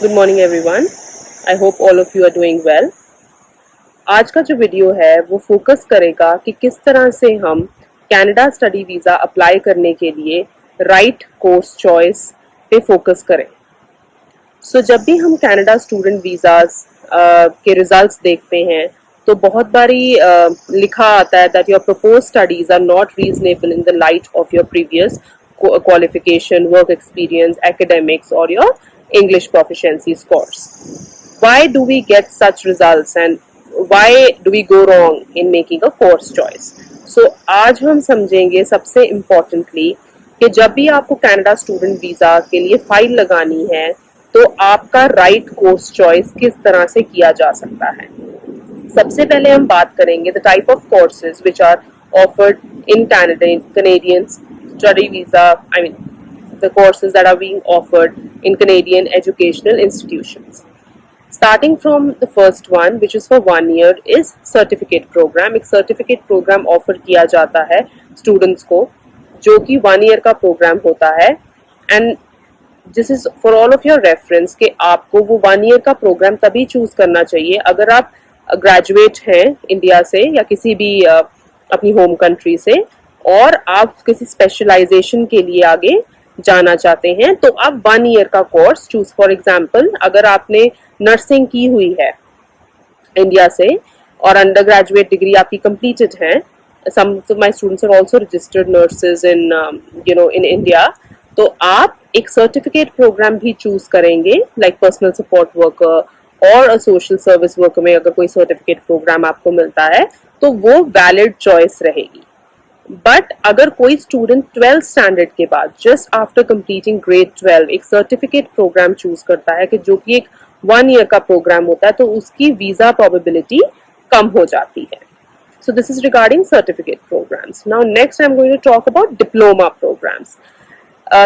Good morning everyone. I hope all of you are doing well. आज का जो video है वो फोकस करेगा कि किस तरह से हम कनाडा स्टडी वीज़ा अप्लाई करने के लिए राइट कोर्स चॉइस पे फोकस करें। जब भी हम कनाडा स्टूडेंट वीज़ाज के रिजल्ट्स देखते हैं तो बहुत बारी लिखा आता है that your propose studies are not reasonable in the light of your previous qualification, work experience, academics, or your English proficiency scores. Why do we get such results and why do we go wrong in making a course choice? आज हम समझेंगे सबसे importantly कि जब भी आपको Canada student visa के लिए फाइल लगानी है तो आपका राइट कोर्स चॉइस किस तरह से किया जा सकता है। सबसे पहले हम बात करेंगे the type of courses which are offered in Canadian study visa, I mean the courses that are being offered in Canadian educational institutions. Starting from the first one, which is for 1 year, is certificate program. एक certificate program offer किया जाता है students को, जो कि 1 year का program होता है, and this is for all of your reference कि आपको वो 1 year का program तभी choose करना चाहिए अगर आप ग्रेजुएट हैं इंडिया से या किसी भी अपनी होम कंट्री से और आप किसी स्पेशलाइजेशन के लिए आगे जाना चाहते हैं तो आप 1 ईयर का कोर्स चूज। फॉर एग्जांपल, अगर आपने नर्सिंग की हुई है इंडिया से और अंडर ग्रेजुएट डिग्री आपकी कंप्लीटेड है, some of my students are also registered nurses in India, तो आप एक सर्टिफिकेट प्रोग्राम भी चूज करेंगे लाइक पर्सनल सपोर्ट वर्कर और सोशल सर्विस वर्कर में अगर कोई सर्टिफिकेट प्रोग्राम आपको मिलता है तो वो वैलिड चॉइस रहेगी। बट अगर कोई स्टूडेंट 12th स्टैंडर्ड के बाद जस्ट आफ्टर कंप्लीटिंग ग्रेड 12 एक सर्टिफिकेट प्रोग्राम चूज करता है कि जो कि एक 1 ईयर का प्रोग्राम होता है तो उसकी वीजा प्रोबेबिलिटी कम हो जाती है। So this is regarding certificate programs. Now next I am going to talk about diploma programs.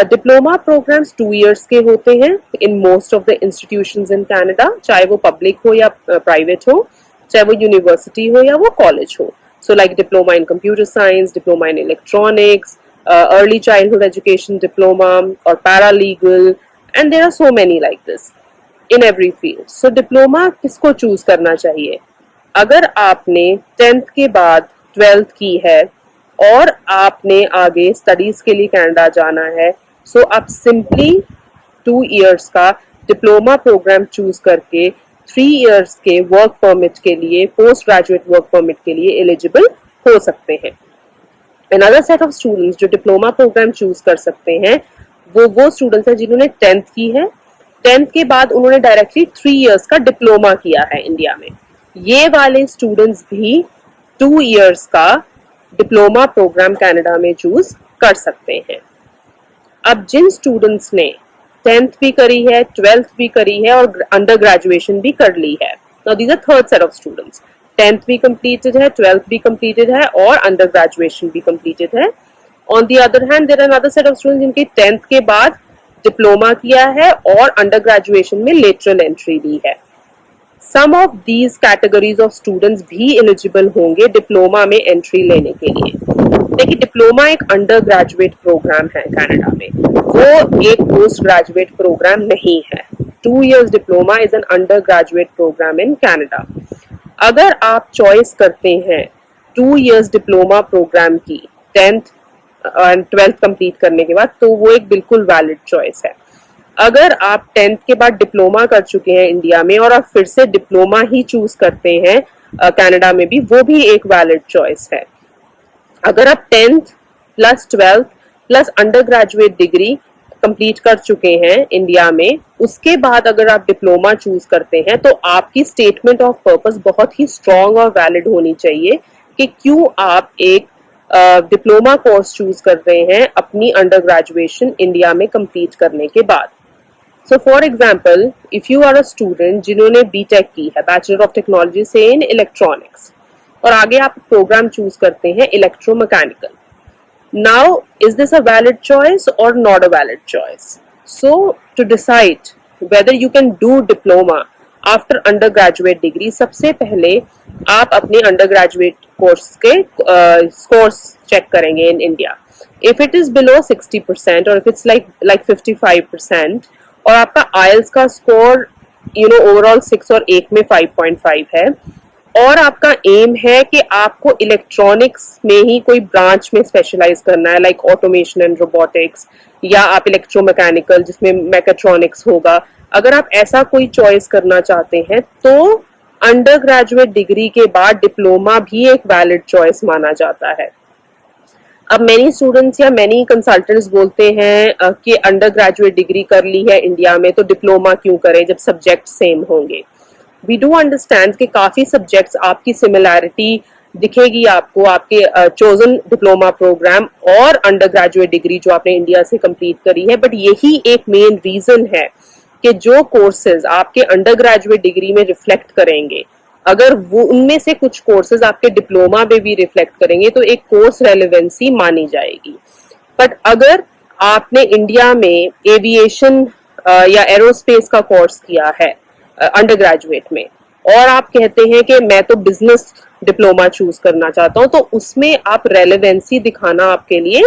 Diploma programs 2 years के होते हैं in most of the institutions in Canada, चाहे वो पब्लिक हो या प्राइवेट हो, चाहे वो यूनिवर्सिटी हो या वो कॉलेज हो। So like diploma in computer science, diploma in electronics, early childhood education diploma or paralegal, and there are so many like this in every field. So diploma किसको choose करना चाहिए? अगर आपने 10th के बाद 12th की है और आपने आगे studies के लिए कनाडा जाना है, so आप simply 2 years का डिप्लोमा प्रोग्राम चूज करके 3 years के वर्क परमिट के लिए, पोस्ट ग्रेजुएट वर्क परमिट के लिए एलिजिबल हो सकते हैं। अनदर सेट ऑफ स्टूडेंट्स जो डिप्लोमा प्रोग्राम चूज कर सकते हैं वो स्टूडेंट्स हैं जिन्होंने 10th की है, 10th के बाद उन्होंने डायरेक्टली 3 years का डिप्लोमा किया है इंडिया में। ये वाले स्टूडेंट्स भी 2 years का डिप्लोमा प्रोग्राम कनाडा में चूज कर सकते हैं। अब जिन स्टूडेंट्स ने 10th भी करी है, 12th भी करी है और अंडर ग्रेजुएशन भी कर ली है, now these are third set of students. 10th भी कंप्लीटेड है, 12th भी कंप्लीटेड है और अंडर ग्रेजुएशन भी कंप्लीटेड है। On the other hand there are another set of students जिनके 10th के बाद डिप्लोमा किया है और अंडर ग्रेजुएशन में लेटरल एंट्री ली है। Some of these categories of students भी एलिजिबल होंगे डिप्लोमा में एंट्री लेने के लिए। देखिए, डिप्लोमा एक अंडर ग्रेजुएट प्रोग्राम है कनाडा में, वो एक पोस्ट ग्रेजुएट प्रोग्राम नहीं है। 2 years diploma is an under graduate program in Canada. अगर आप चॉइस करते हैं 2 years डिप्लोमा प्रोग्राम की 10th एंड 12th कंप्लीट करने के बाद, तो वो एक बिल्कुल वैलिड चॉइस है। अगर आप 10th के बाद डिप्लोमा कर चुके हैं इंडिया में और आप फिर से डिप्लोमा ही चूज करते हैं कनाडा में भी, वो भी एक वैलिड चॉइस है। अगर आप 10th plus 12th plus under graduate degree complete कर चुके हैं इंडिया में, उसके बाद अगर आप डिप्लोमा चूज करते हैं तो आपकी स्टेटमेंट ऑफ पर्पस बहुत ही स्ट्रॉन्ग और वैलिड होनी चाहिए कि क्यों आप एक डिप्लोमा कोर्स चूज कर रहे हैं अपनी अंडर ग्रेजुएशन इंडिया में कंप्लीट करने के बाद। So for example, if you are a student जिन्होंने बीटेक की है, बैचलर ऑफ टेक्नोलॉजी से इन इलेक्ट्रॉनिक्स, और आगे आप प्रोग्राम चूज करते हैं electromechanical, now is this a valid choice or not a valid choice? So to decide whether you can do diploma after undergraduate degree, सबसे पहले आप अपने undergraduate course के scores check करेंगे in India. If it is below 60% or if it's like 55%, और आपका IELTS का score overall 6 और एक में 5.5 है, और आपका एम है कि आपको इलेक्ट्रॉनिक्स में ही कोई ब्रांच में स्पेशलाइज करना है, लाइक ऑटोमेशन एंड रोबोटिक्स, या आप इलेक्ट्रोमैकेनिकल जिसमें मैकेट्रॉनिक्स होगा, अगर आप ऐसा कोई चॉइस करना चाहते हैं तो अंडर ग्रेजुएट डिग्री के बाद डिप्लोमा भी एक वैलिड चॉइस माना जाता है। अब मैनी स्टूडेंट्स या मैनी कंसल्टेंट्स बोलते हैं कि अंडर ग्रेजुएट डिग्री कर ली है इंडिया में तो डिप्लोमा क्यों करें जब सब्जेक्ट सेम होंगे। वी डू अंडरस्टैंड कि काफी सब्जेक्ट्स आपकी सिमिलैरिटी दिखेगी आपको आपके चोजन डिप्लोमा प्रोग्राम और अंडर ग्रेजुएट डिग्री जो आपने इंडिया से कंप्लीट करी है, बट यही एक मेन रीजन है कि जो कोर्सेज आपके अंडर ग्रेजुएट डिग्री में रिफ्लेक्ट करेंगे, अगर वो उनमें से कुछ कोर्सेज आपके डिप्लोमा में भी रिफ्लेक्ट करेंगे तो एक कोर्स रेलेवेंसी मानी जाएगी। बट अगर आपने इंडिया में एविएशन या एरोस्पेस का कोर्स किया है अंडर ग्रेजुएट में, और आप कहते हैं कि मैं तो बिजनेस डिप्लोमा चूज करना चाहता हूं, तो उसमें आप रेलेवेंसी दिखाना आपके लिए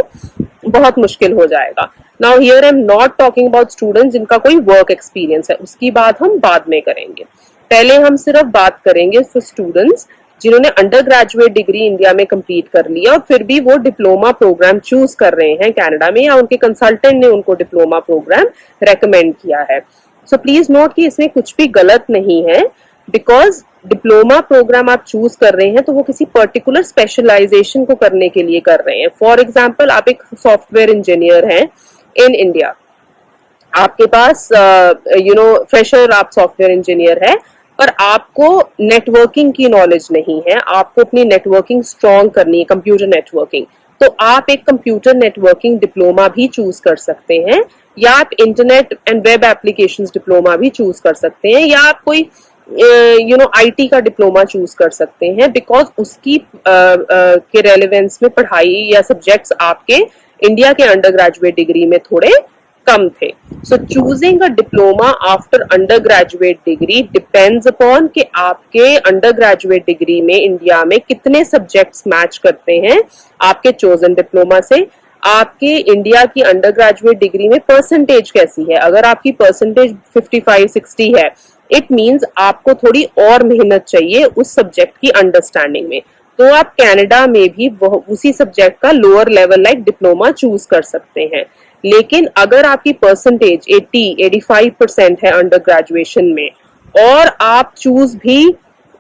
बहुत मुश्किल हो जाएगा। Now here I am not talking about students जिनका कोई वर्क एक्सपीरियंस है, उसकी बात हम बाद में करेंगे। पहले हम सिर्फ बात करेंगे फॉर स्टूडेंट्स जिन्होंने अंडर ग्रेजुएट डिग्री इंडिया में कंप्लीट कर लिया और फिर भी वो डिप्लोमा प्रोग्राम चूज कर रहे हैं कनाडा में, या उनके कंसल्टेंट ने उनको डिप्लोमा प्रोग्राम रेकमेंड किया है। सो प्लीज नोट कि इसमें कुछ भी गलत नहीं है, बिकॉज डिप्लोमा प्रोग्राम आप चूज कर रहे हैं तो वो किसी पर्टिकुलर स्पेशलाइजेशन को करने के लिए कर रहे हैं। फॉर एग्जाम्पल, आप एक सॉफ्टवेयर इंजीनियर हैं इन इंडिया, आपके पास फ्रेशर आप सॉफ्टवेयर इंजीनियर है, पर आपको नेटवर्किंग की नॉलेज नहीं है, आपको अपनी नेटवर्किंग स्ट्रॉन्ग करनी है, कंप्यूटर नेटवर्किंग, तो आप एक कंप्यूटर नेटवर्किंग डिप्लोमा भी चूज कर सकते हैं, या आप internet and web applications diploma भी चूज कर सकते हैं, या आप कोई आईटी का डिप्लोमा चूज कर सकते हैं, बिकॉज उसकी के रेलेवेंस में पढ़ाई या सब्जेक्ट्स आपके इंडिया के अंडर ग्रेजुएट डिग्री में थोड़े कम थे। So choosing a diploma after undergraduate degree depends upon कि आपके अंडर ग्रेजुएट डिग्री में इंडिया में कितने सब्जेक्ट्स मैच करते हैं आपके चोजन डिप्लोमा से, आपके इंडिया की अंडर ग्रेजुएट डिग्री में परसेंटेज कैसी है। अगर आपकी परसेंटेज 55-60 है, इट मीन्स आपको थोड़ी और मेहनत चाहिए उस सब्जेक्ट की अंडरस्टैंडिंग में, तो आप कनाडा में भी उसी सब्जेक्ट का lower level like diploma choose कर सकते हैं। लेकिन अगर आपकी परसेंटेज 80-85% है अंडर ग्रेजुएशन में, और आप चूज भी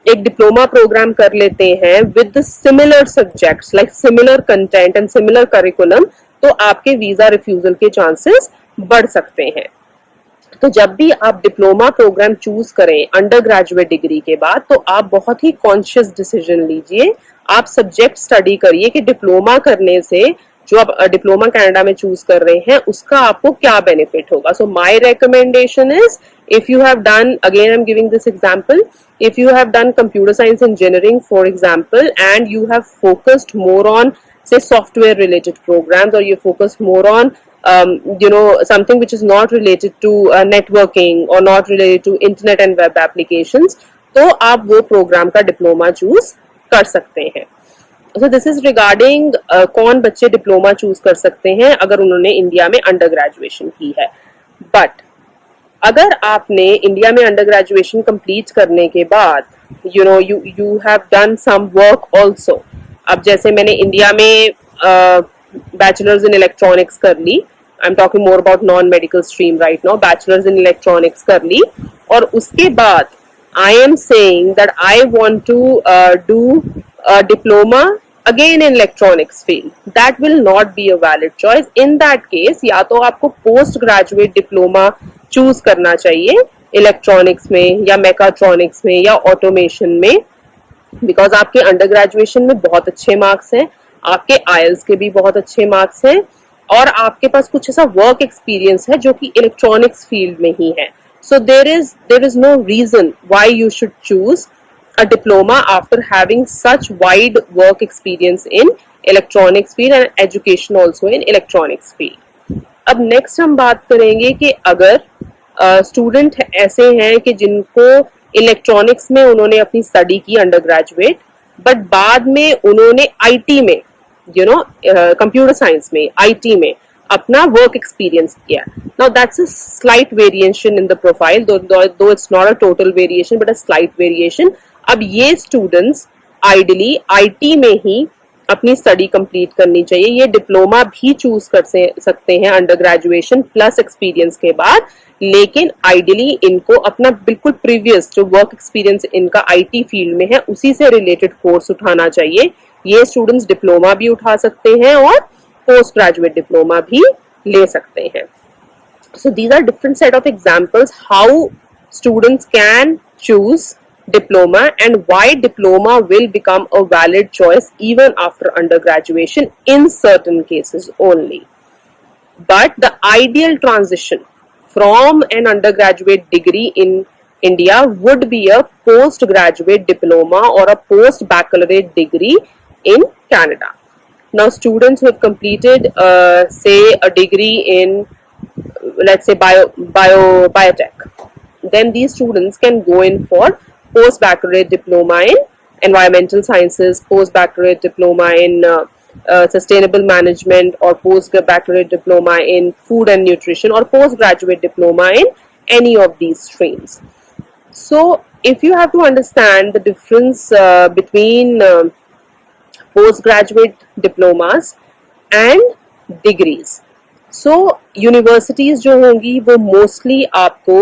एक डिप्लोमा प्रोग्राम कर लेते हैं with similar subjects like similar content and similar curriculum, तो आपके वीजा रिफ्यूजल के चांसेस बढ़ सकते हैं। तो जब भी आप डिप्लोमा प्रोग्राम चूज करें अंडर ग्रेजुएट डिग्री के बाद, तो आप बहुत ही कॉन्शियस डिसीजन लीजिए, आप सब्जेक्ट स्टडी करिए कि डिप्लोमा करने से जो आप डिप्लोमा कनाडा में चूज कर रहे हैं उसका आपको क्या बेनिफिट होगा। So my recommendation is, if you have done, again I'm giving this example, if you have done computer science engineering for example and you have focused more on say software related programs, or you focused more on something which is not related to networking or not related to internet and web applications, तो आप वो programme का diploma choose कर सकते हैं। So this is regarding कौन बच्चे diploma choose कर सकते हैं अगर उन्होंने इंडिया में अंडर ग्रेजुएशन की है। बट अगर आपने इंडिया में अंडर ग्रेजुएशन कंप्लीट करने के बाद you have done some work also, अब जैसे मैंने इंडिया में बैचलर्स इन इलेक्ट्रॉनिक्स कर ली, I am talking more about non medical stream right now, bachelors in electronics कर ली, और उसके बाद I am saying that I want to do diploma again in electronics field, that will not be a valid choice. In that case, या तो आपको post graduate diploma choose करना चाहिए इलेक्ट्रॉनिक्स में या मैकाट्रॉनिक्स में या ऑटोमेशन में, बिकॉज आपके अंडर ग्रेजुएशन में बहुत अच्छे मार्क्स हैं, आपके आईएलटीएस के भी बहुत अच्छे मार्क्स हैं, और आपके पास कुछ ऐसा वर्क एक्सपीरियंस है जो कि इलेक्ट्रॉनिक्स फील्ड में ही है। So there is no reason why you should choose a diploma after having such wide work experience in electronics field and education also in electronics field. अब next हम बात करेंगे कि अगर स्टूडेंट ऐसे हैं कि जिनको इलेक्ट्रॉनिक्स में उन्होंने अपनी स्टडी की अंडर ग्रेजुएट, बट बाद में उन्होंने आईटी में कंप्यूटर साइंस में आईटी में अपना वर्क एक्सपीरियंस किया. Now that's a slight variation in the profile, though it's not a total variation but a slight variation. अब ये स्टूडेंट्स आइडियली आईटी में ही अपनी स्टडी कंप्लीट करनी चाहिए. ये डिप्लोमा भी चूज कर सकते हैं अंडर ग्रेजुएशन प्लस एक्सपीरियंस के बाद, लेकिन आइडियली इनको अपना बिल्कुल प्रीवियस जो वर्क एक्सपीरियंस इनका आईटी फील्ड में है उसी से रिलेटेड कोर्स उठाना चाहिए. ये स्टूडेंट्स डिप्लोमा भी उठा सकते हैं और पोस्ट ग्रेजुएट डिप्लोमा भी ले सकते हैं. So these are different set of examples how students can choose diploma and why diploma will become a valid choice even after undergraduation in certain cases only. But the ideal transition from an undergraduate degree in India would be a postgraduate diploma or a post-baccalaureate degree in Canada. Now, students who have completed, say, a degree in, let's say, biotech, then these students can go in for post-baccalaureate diploma in environmental sciences, post-baccalaureate diploma in sustainable management, or post-baccalaureate diploma in food and nutrition, or postgraduate diploma in any of these streams. So if you have to understand the difference between postgraduate diplomas and degrees, so universities जो होंगी वो mostly आपको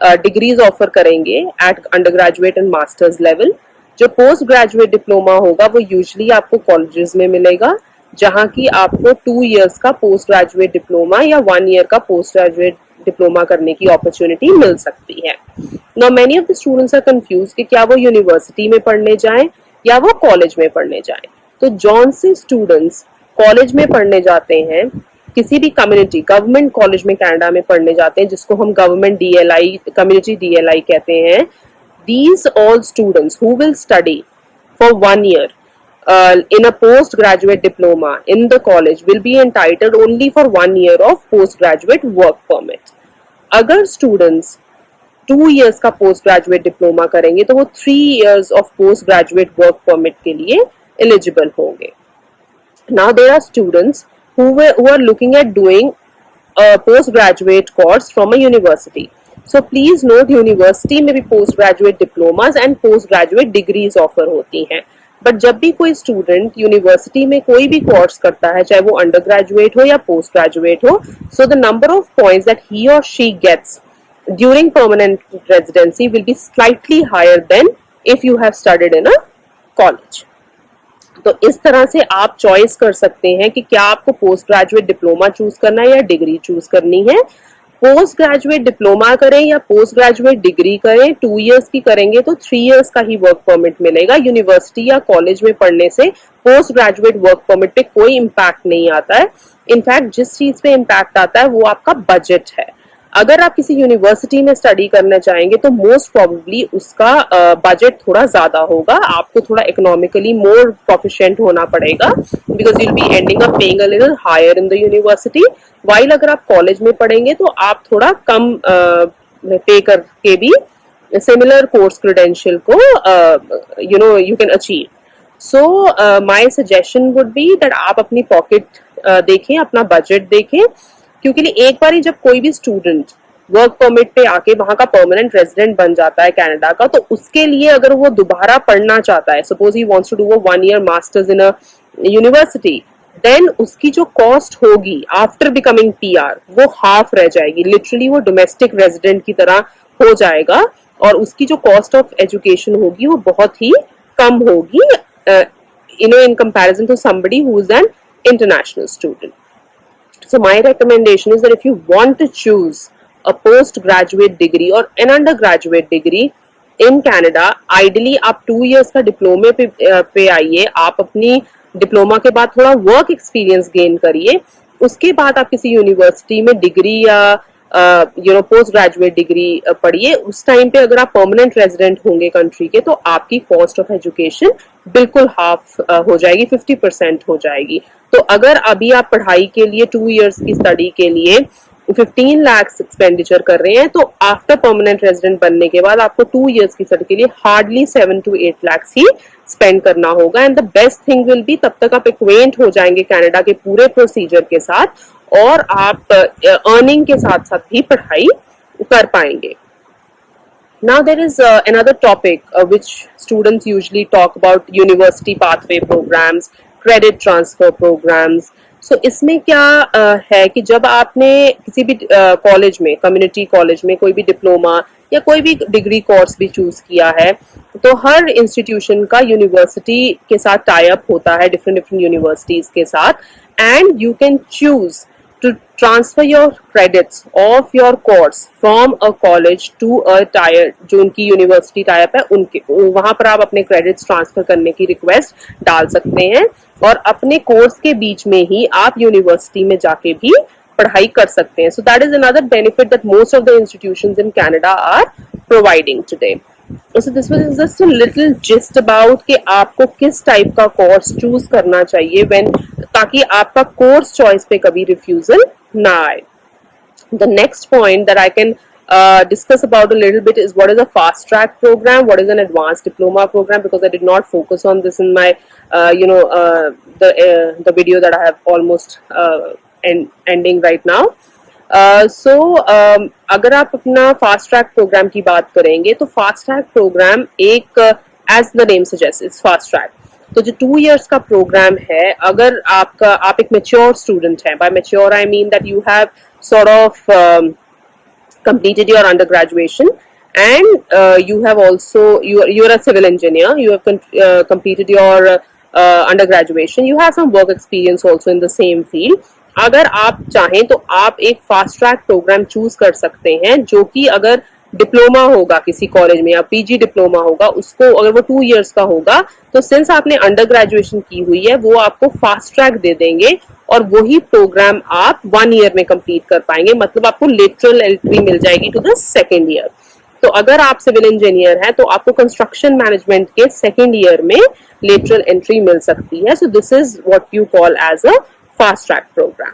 degrees offer करेंगे at under graduate and masters level. जो post graduate diploma होगा वो usually आपको colleges में मिलेगा, जहां की आपको 2 इयर्स का पोस्ट ग्रेजुएट डिप्लोमा या 1 ईयर का पोस्ट ग्रेजुएट डिप्लोमा करने की अपॉर्चुनिटी मिल सकती है. Now many of the students are confuse कि क्या वो यूनिवर्सिटी में पढ़ने जाएं या वो कॉलेज में पढ़ने जाएं. तो जौन से स्टूडेंट्स कॉलेज में पढ़ने जाते हैं, किसी भी कम्युनिटी गवर्नमेंट कॉलेज में कनाडा में पढ़ने जाते हैं, जिसको हम गवर्नमेंट डीएलआई कम्युनिटी डीएलआई कहते हैं, these all students who will study for 1 year in a postgraduate diploma in the college will be entitled only for 1 year of postgraduate work permit. अगर students 2 years का postgraduate diploma करेंगे तो वो 3 years of postgraduate work permit के लिए eligible होंगे. Now there are students who are looking at doing a postgraduate course from a university. So please note, university में भी postgraduate diplomas and postgraduate degrees offer होती हैं. But जब भी कोई स्टूडेंट यूनिवर्सिटी में कोई भी कोर्स करता है, चाहे वो अंडर ग्रेजुएट हो या पोस्ट ग्रेजुएट हो, so the number of points that he और she gets during permanent residency will be slightly higher than if you have studied in a college. तो इस तरह से आप चॉइस कर सकते हैं कि क्या आपको पोस्ट ग्रेजुएट डिप्लोमा चूज करना है या डिग्री चूज करनी है. पोस्ट ग्रेजुएट डिप्लोमा करें या पोस्ट ग्रेजुएट डिग्री करें, 2 इयर्स की करेंगे तो 3 इयर्स का ही वर्क परमिट मिलेगा. यूनिवर्सिटी या कॉलेज में पढ़ने से पोस्ट ग्रेजुएट वर्क परमिट पे कोई इम्पैक्ट नहीं आता है. इनफैक्ट जिस चीज पे इम्पैक्ट आता है वो आपका बजट है. अगर आप किसी यूनिवर्सिटी में स्टडी करना चाहेंगे तो मोस्ट प्रोबेबली उसका बजट थोड़ा ज्यादा होगा, आपको थोड़ा इकोनॉमिकली मोर प्रोफिशिएंट होना पड़ेगा, because you'll be ending up paying a little higher in the university. While अगर आप कॉलेज में पढ़ेंगे तो आप थोड़ा कम पे करके भी सिमिलर कोर्स क्रेडेंशियल को you can achieve. So my suggestion would be that आप अपनी पॉकेट देखें, अपना बजट देखें, क्योंकि एक बार ही जब कोई भी स्टूडेंट वर्क परमिट पे आके वहां का परमानेंट रेजिडेंट बन जाता है कनाडा का, तो उसके लिए अगर वो दोबारा पढ़ना चाहता है, suppose he wants to do a 1 year masters in a university, then उसकी जो कॉस्ट होगी आफ्टर बिकमिंग पीआर वो हाफ रह जाएगी. लिटरली वो डोमेस्टिक रेजिडेंट की तरह हो जाएगा और उसकी जो कॉस्ट ऑफ एजुकेशन होगी वो बहुत ही कम होगी in comparison to somebody who is an international student. So my recommendation is that if you want to choose a postgraduate degree or an undergraduate degree in Canada, ideally आप 2 years का डिप्लोमे पे आइए, आप अपनी डिप्लोमा के बाद थोड़ा work experience gain करिए, उसके बाद आप किसी यूनिवर्सिटी में डिग्री या पोस्ट ग्रेजुएट डिग्री पढ़िए. उस टाइम पे अगर आप परमानेंट रेजिडेंट होंगे कंट्री के तो आपकी कॉस्ट ऑफ एजुकेशन बिल्कुल हाफ हो जाएगी, 50% हो जाएगी. तो अगर अभी आप पढ़ाई के लिए 2 इयर्स की स्टडी के लिए 15 लाख एक्सपेंडिचर कर रहे हैं, तो आफ्टर परमानेंट रेजिडेंट बनने के बाद आपको 2 इयर्स की स्टडी के लिए hardly 7 to 8 lakh he spend करना होगा। And the best thing will be, तब तक आप एक्वेंट हो जाएंगे कनाडा के पूरे प्रोसीजर के साथ और आप अर्निंग के साथ साथ भी पढ़ाई कर पाएंगे। Now there is another topic which students usually talk about, university pathway programs, credit transfer programs. So इसमें क्या है कि जब आपने किसी भी कॉलेज में, कम्युनिटी कॉलेज में कोई भी डिप्लोमा या कोई भी डिग्री कोर्स भी चूज किया है, तो हर इंस्टीट्यूशन का यूनिवर्सिटी के साथ टाई अप होता है, डिफरेंट डिफरेंट यूनिवर्सिटीज के साथ, and you can choose to transfer your credits of your course from a college to a tier, जो उनकी यूनिवर्सिटी टाई अप है उनके, वहां पर आप अपने क्रेडिट्स ट्रांसफर करने की रिक्वेस्ट डाल सकते हैं और अपने कोर्स के बीच में ही आप यूनिवर्सिटी में जाके भी पढ़ाई कर सकते हैं. So that is another benefit that most of the institutions in Canada are providing today. So this was just a little gist about कि आपको किस टाइप का कोर्स चूज करना चाहिए when, ताकि आपका कोर्स चॉइस पे कभी रिफ्यूजल ना आए. The next point that I can discuss about a little bit is what is a fast track program, what is an advanced diploma program, because I did not focus on this in my the video that I have almost ending right now. So अगर आप अपना fast track programme की बात करेंगे तो fast track program एक, as the name suggest, it's fast track. तो जो 2 years का प्रोग्राम है, अगर आप एक मेच्योर स्टूडेंट हैं, by mature I mean that you have sort of completed your undergraduation and you have also, you're a civil engineer, you have completed your undergraduation, you have some work experience also in the same field. अगर आप चाहें तो आप एक fast track programme choose कर सकते हैं, जो कि अगर डिप्लोमा होगा किसी कॉलेज में या पीजी डिप्लोमा होगा, उसको अगर वो 2 years का होगा, तो सिंस आपने अंडर ग्रेजुएशन की हुई है वो आपको फास्ट ट्रैक दे देंगे और वही प्रोग्राम आप 1 year में कंप्लीट कर पाएंगे. मतलब आपको लेटरल एंट्री मिल जाएगी टू द सेकेंड ईयर. तो अगर आप सिविल इंजीनियर हैं तो आपको कंस्ट्रक्शन मैनेजमेंट के सेकेंड ईयर में लेटरल एंट्री मिल सकती है. So this is what you call as a fast track program.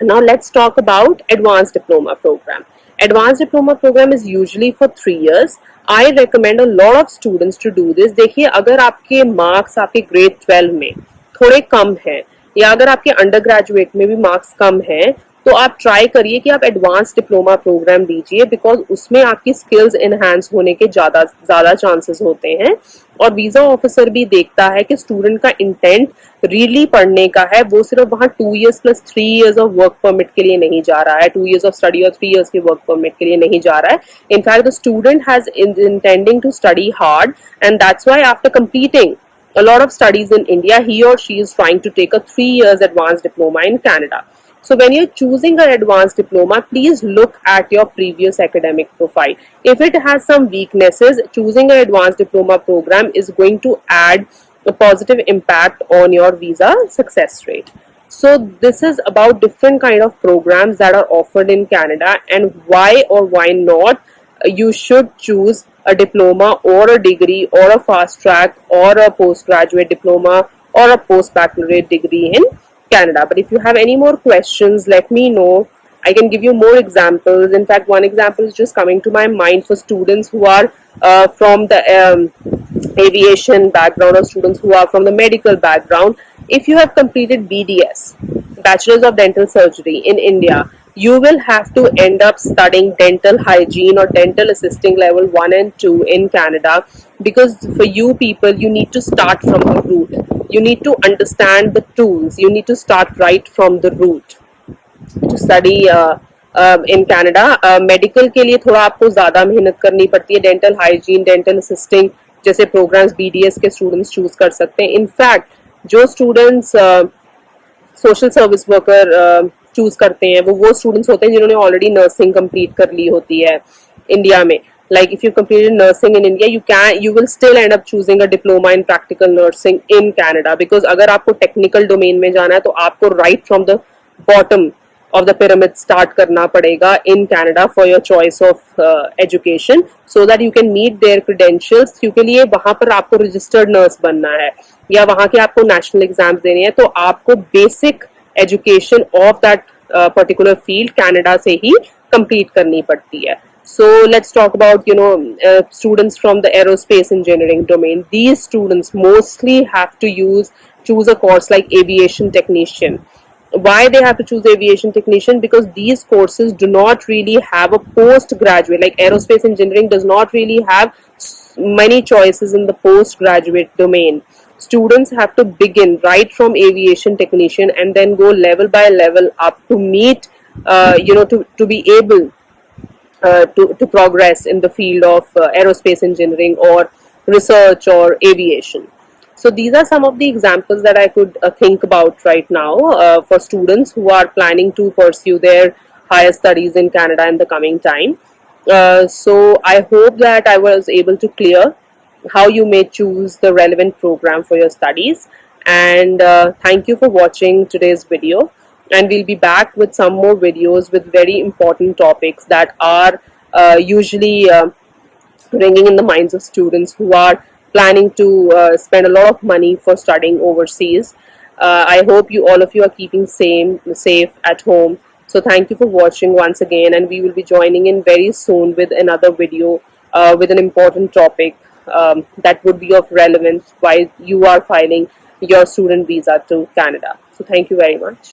Now let's talk about advanced diploma program. Advanced diploma program is usually for 3 years. I recommend a lot of students to do this. देखिए, अगर आपके marks आपके grade 12 में थोड़े कम हैं या अगर आपके अंडर ग्रेजुएट में भी मार्क्स कम हैं, तो आप ट्राई करिए कि आप एडवांस डिप्लोमा प्रोग्राम लीजिए, बिकॉज उसमें आपकी स्किल्स एनहांस होने के ज्यादा चांसेस होते हैं. और वीजा ऑफिसर भी देखता है कि स्टूडेंट का इंटेंट रियली पढ़ने का है, वो सिर्फ वहाँ 2 years plus 3 years of work permit के लिए नहीं जा रहा है, 2 years ऑफ स्टडी और 3 years के वर्क परमिट के लिए नहीं जा रहा है. In fact the student has intending to study hard, and that's why after completing a lot of studies in India, he or she is trying to take a 3 years advanced diploma in Canada. So when you're choosing an advanced diploma, please look at your previous academic profile. If it has some weaknesses, choosing an advanced diploma program is going to add a positive impact on your visa success rate. So this is about different kind of programs that are offered in Canada and why or why not you should choose a diploma or a degree or a fast track or a postgraduate diploma or a post-baccalaureate degree in Canada. But if you have any more questions, let me know. I can give you more examples. In fact, one example is just coming to my mind for students who are from the aviation background or students who are from the medical background. If you have completed BDS, Bachelor's of Dental Surgery in India, you will have to end up studying dental hygiene or dental assisting level 1 and 2 in Canada, because for you people, you need to start from the root. You need to understand the tools. You need to start right from the root to study in Canada. Medical के लिए थोड़ा आपको ज़्यादा मेहनत करनी पड़ती है. Dental hygiene, dental assisting जैसे programs BDS के students choose कर सकते हैं. In fact, जो students social service worker choose करते हैं वो स्टूडेंट्स होते हैं जिन्होंने ऑलरेडी नर्सिंग कंप्लीट कर ली होती है इंडिया में. Like if you completed nursing in India, you will still end up choosing a diploma in practical nursing in Canada, because अगर आपको technical domain में जाना है तो आपको right from the bottom of the pyramid start करना पड़ेगा in Canada for your choice of education, so that you can meet their credentials. क्योंकि लिए वहाँ पर आपको registered nurse बनना है या वहाँ के आपको national exams देने हैं, तो आपको basic education of that particular field Canada से ही कंप्लीट करनी पड़ती है. So let's talk about students from the aerospace engineering domain. These students mostly have to choose a course like aviation technician. Why they have to choose aviation technician? Because these courses do not really have a postgraduate, like aerospace engineering does not really have many choices in the postgraduate domain. Students have to begin right from aviation technician and then go level by level up to meet to be able to progress in the field of aerospace engineering or research or aviation. So these are some of the examples that I could think about right now for students who are planning to pursue their higher studies in Canada in the coming time. So I hope that I was able to clear how you may choose the relevant program for your studies. And thank you for watching today's video. And we'll be back with some more videos with very important topics that are usually ringing in the minds of students who are planning to spend a lot of money for studying overseas. I hope all of you are keeping safe at home. So thank you for watching once again, and we will be joining in very soon with another video with an important topic that would be of relevance while you are filing your student visa to Canada. So thank you very much.